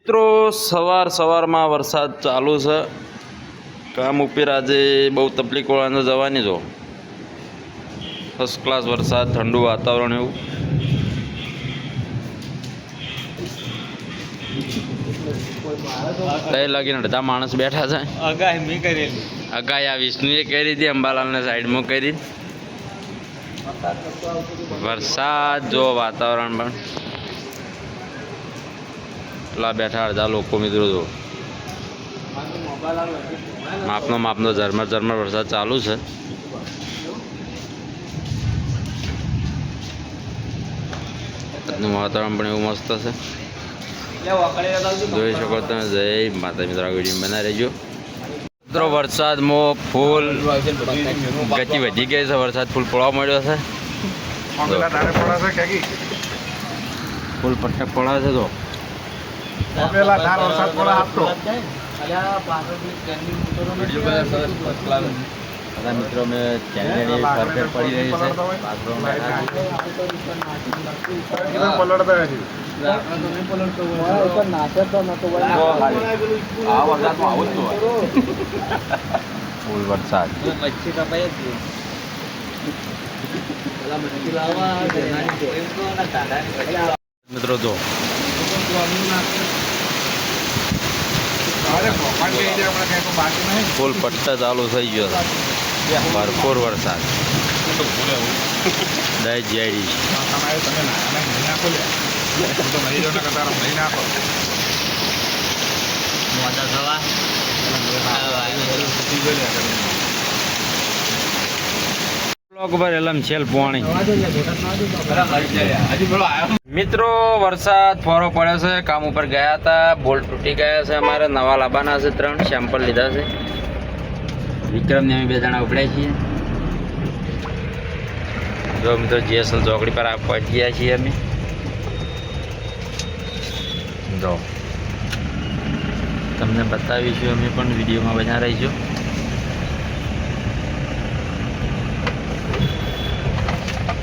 મિત્રો સવારમાં વરસાદ ચાલુ છે. કામ ઉપર આજે બહુ તકલીફ વાળાને જવાની જો. ફર્સ્ટ ક્લાસ વરસાદ, ઠંડુ વાતાવરણ એવું. કઈ લાગીને અડધા માણસ બેઠા છે. અગાઈ આ વિષ્ણુએ કરી હતી, અંબાલાલને સાઈડમાં કરી. વરસાદ જો વાતાવરણ પણ એટલા બેઠા અડધા લોકો મિત્રો જો. માપનો ઝરમર વરસાદ ચાલુ છે. વાતાવરણ પણ એવું મસ્ત છે, જોઈ શકો તમે. જય માતા મિત્રો, વિડીયો બના રહેજો મિત્રો. વરસાદમાં ફૂલ ગતિ વધી ગઈ છે. વરસાદ ફૂલ પડવા મળ્યો છે. ફૂલ પટ્ટક પડે છે. તો મિત્રો મેં ચેનલની પરફેક્ટ પડી રહી છે. ફૂલ વરસાદ મિત્રો જો ફૂલ પટ્ટા ચાલુ થઈ ગયો છે. ભરપૂર વરસાદ. દઈ જેડી મિત્રો વરસાદ ફોરો પડ્યો છે. કામ ઉપર ગયા હતા, બોલ્ટ તૂટી ગયા છે. અમારે નવા લાવવાના છે. 3 સેમ્પલ લીધા છે. વિક્રમને અમે 2 જણા ઉપડ્યા છીએ. જો મિત્રો જીએસએલ ચોકડી પર પહોંચી ગયા છીએ અમે. જો તમને બતાવીશું અમે પણ વિડીયોમાં બના રહીશું.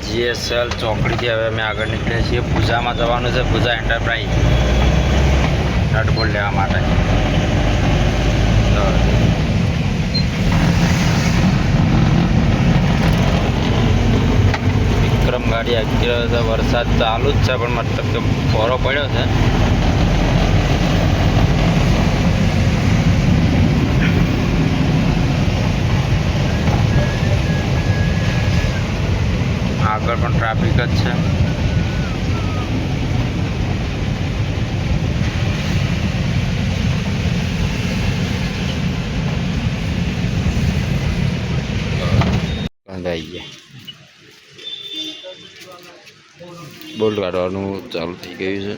જીએસએલ ચોકડીથી હવે અમે આગળ નીકળ્યા છીએ. પૂજામાં જવાનું છે. પૂજા એન્ટરપ્રાઇઝ નટબોલ્ટ લેવા માટે. વિક્રમ ગાડી આગળ છે. વરસાદ ચાલુ જ છે, પણ મતલબ કે ફોરો પડ્યો છે. આગળ પણ ટ્રાફિક જ છે. બોલ્ટ કાઢવાનું ચાલુ થઈ ગયું છે.